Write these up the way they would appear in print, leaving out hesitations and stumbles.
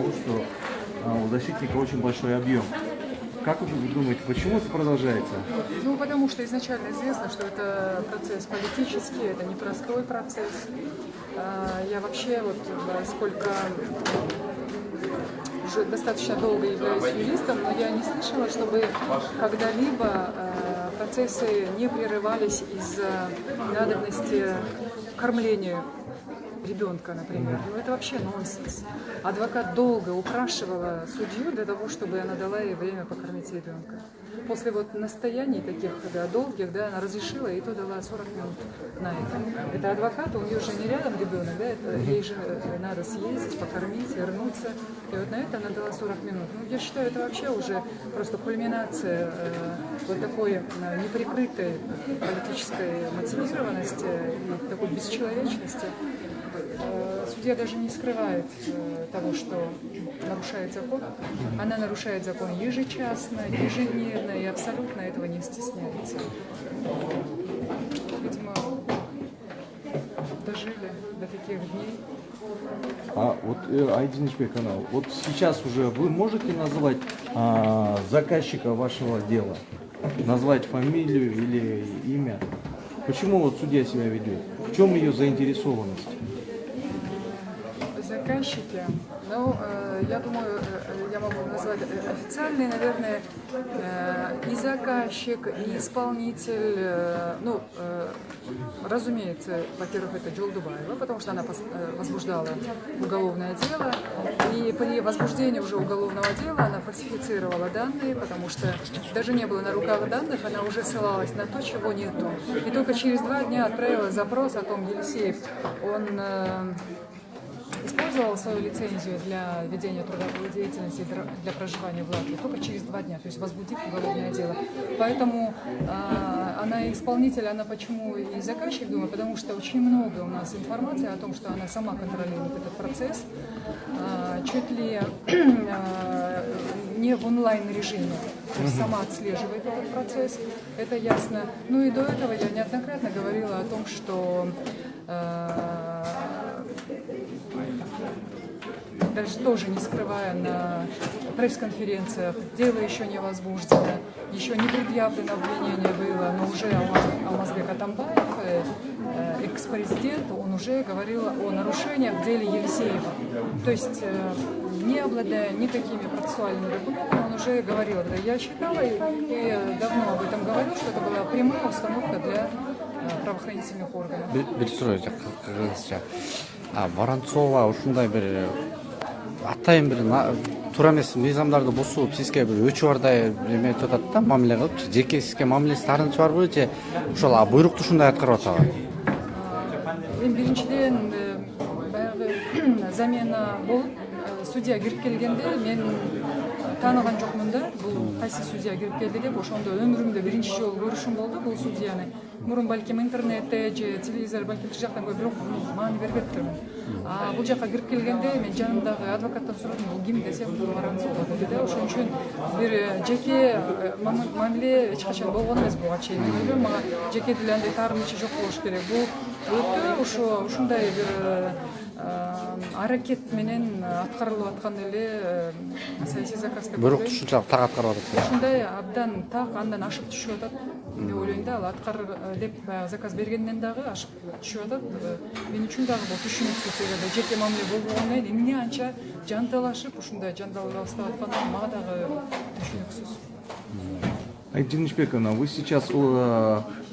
того, что у защитника очень большой объем. Как вы думаете, почему это продолжается? Ну, потому что изначально известно, что это процесс политический, это непростой процесс. Я вообще вот сколько уже достаточно долго являюсь юристом, но я не слышала, чтобы когда-либо процессы не прерывались из-за надобности кормления ребенка, например. Ну, это вообще нонсенс. Адвокат долго упрашивала судью для того, чтобы она дала ей время покормить ребенка. После вот настояний таких долгих, она разрешила, и то дала 40 минут на это. Это адвокат, у нее же не рядом ребенок, ей же надо съездить, покормить, вернуться. И вот на это она дала 40 минут. Ну, я считаю, это вообще уже просто кульминация вот такой неприкрытой политической мотивированности и такой бесчеловечности. Судья даже не скрывает того, что нарушает закон. Она нарушает закон ежечасно, ежедневно и абсолютно этого не стесняется. Видимо, дожили до таких дней. А вот, Айдин Ишбековна, вот сейчас уже вы можете назвать заказчика вашего дела? Назвать фамилию или имя? Почему вот судья себя ведет? В чем ее заинтересованность? Заказчики, ну, я думаю, я могу назвать официальный, наверное, и заказчик, и исполнитель, ну, разумеется, во-первых, это Жолдубаева, потому что она возбуждала уголовное дело, и при возбуждении уже уголовного дела она фальсифицировала данные, потому что даже не было на руках данных, она уже ссылалась на то, чего нету. И только через 2 дня отправила запрос о том, Елисеев, он использовал свою лицензию для ведения трудовой деятельности, для проживания в Латвии только через 2 дня, то есть возбудив уголовное дело. Поэтому она исполнитель, она почему и заказчик, думаю, потому что очень много у нас информации о том, что она сама контролирует этот процесс, чуть ли не в онлайн-режиме, то есть сама отслеживает этот процесс, это ясно. Ну и до этого я неоднократно говорила о том, что даже тоже не скрывая на пресс-конференциях, дело еще не возбуждено, еще не предъявлено обвинение было, но уже Алмазбек Атамбаев, экс-президент, он уже говорил о нарушениях в деле Елисеева. То есть, не обладая никакими процессуальными документами, он уже говорил, я читала и давно об этом говорил, что это была прямая установка для правоохранительных органов. Воронцова ушундай бир атайын бир туура эмес мыйзамдарды бузуп сизге бир өчү бардай эметип атат да, мамиле кылыпчы, жеке сизге мамилеси таарынчы барбы же ошол буйрукту ушундай аткарып атабы? Эми биринчиден баягы замена болуп судья кирип келгенде мен тааныган жокмун да, бул кайсы судья кирип келди деп. Ошондо өмүрүмдө биринчи жолу көрүшүм болду бул судьяны. Мурун балким интернетте же телевизор балким тил жактан көрүп, бирок маани бербептирмин. Бул жака кирип келгенде мен жанымдагы адвокаттан сурадым, бул ким десем, бул Воронцова деди да. Ошон үчүн бир жеке мамиле эч качан болгон эмес буга чейин. Мен ойлойм, мага жеке деле андай таарынычы жок болуш керек. Бул өтө ушундай бир аракет менен аткарылып аткан эле саясий заказ деп ойлойм. Буйрукту ушунчалык так аткарып атат. Ушундай абдан так, андан ашып түшүп атат деп ойлойм да. Ал аткар деп заказ бергенден дагы ашып түшүп атат. Мен үчүн дагы бул түшүнүксүз, эгерде жеке мамиле болгондон кийин эмне анча жанталашып ушундай жандалып алып атканы мага дагы түшүнүксүз. Айдин Ишбековна, вы сейчас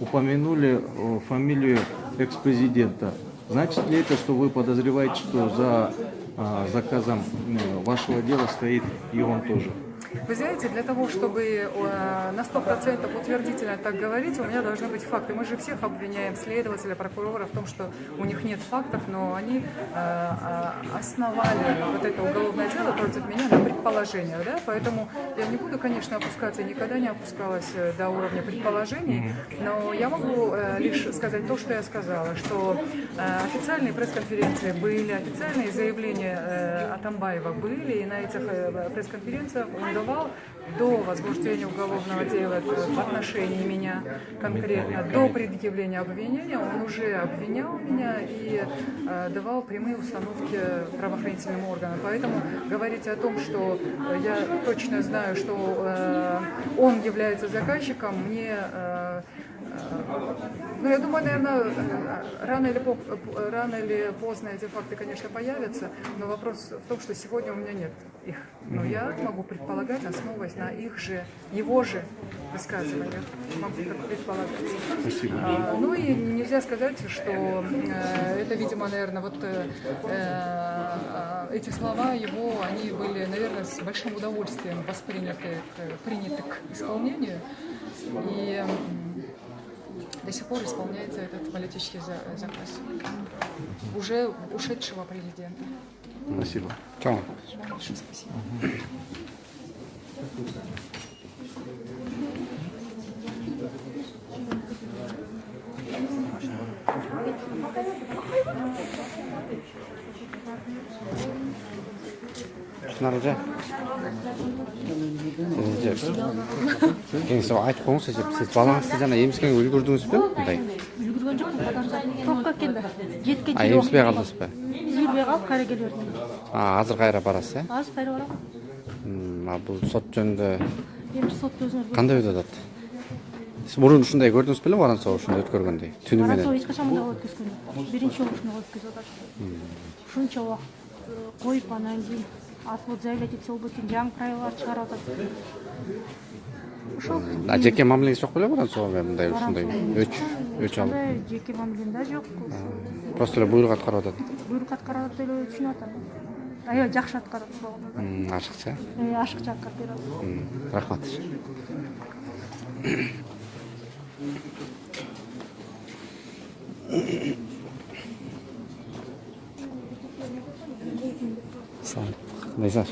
упомянули фамилию экс-президента. Значит ли это, что вы подозреваете, что за заказом вашего дела стоит и он тоже? Вы знаете, для того, чтобы на 100% утвердительно так говорить, у меня должны быть факты. Мы же всех обвиняем, следователя, прокурора, в том, что у них нет фактов, но они основали вот это уголовное дело против меня на предположениях. Да? Поэтому я не буду, конечно, опускаться, никогда не опускалась до уровня предположений, но я могу лишь сказать то, что я сказала, что официальные пресс-конференции были, официальные заявления Атамбаева были, и на этих пресс-конференциях он давал до возбуждения уголовного дела в отношении меня конкретно, до предъявления обвинения, он уже обвинял меня и давал прямые установки правоохранительным органам. Поэтому говорить о том, что я точно знаю, что он является заказчиком, мне... Ну, я думаю, наверное, рано или поздно эти факты, конечно, появятся, но вопрос в том, что сегодня у меня нет их. Но я могу предполагать, основываясь на его же высказываниях, могу так предполагать. Спасибо. Ну и нельзя сказать, что это, видимо, наверное, вот эти слова его, они были, наверное, с большим удовольствием приняты к исполнению. И до сих пор исполняется этот политический заказ уже ушедшего президента. Спасибо. Чао. Большое спасибо. Шынаржа. Кеңсе айтып қойыңызшы, сіз балаңызды жана еміскенге үлгірдіңіз бе? Мындай. Үлгірген жоқ, топқа келді. Жеткен А еміспей қалдыңыз ба? Үлгермей қалып қайра келіп жүрдім. Азыр қайра барасыз, ә? Аз қайра барамын. А бұл сот жөнінде Емші сотты өзіңіз қандай өтеді? Сіз бұрын ушундай көрдүңүз беле Варанцов ушундай өткөргөндөй? Түнү Варанцов менен. ешқашан мындай өткізген жоқ. Бірінші жолы ушундай өткізіп жатыр. Шунча уақыт қойып анан кейін отвод заявлять етсе ол бөтен жаңы правилар шығарып жатады. Ошол А жеке мамилеңиз жок беле Варанцовго мындай ушундай өч алып? андай жеке мамилемде жоқ. Просто эле буйрук аткарып атат. Буйрук аткарат деп түшүнүп атам. Аябай жакшы аткарат болгон. Ашыкча. Ашыкча аткарып берет. Рахмат. Sağ ol. Neyse.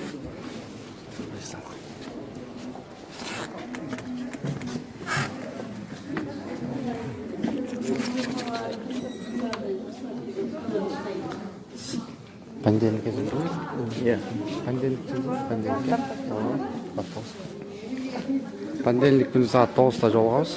Понедельник еді ғой? Иә. Понедельник күні сағат 9-та жолығамыз.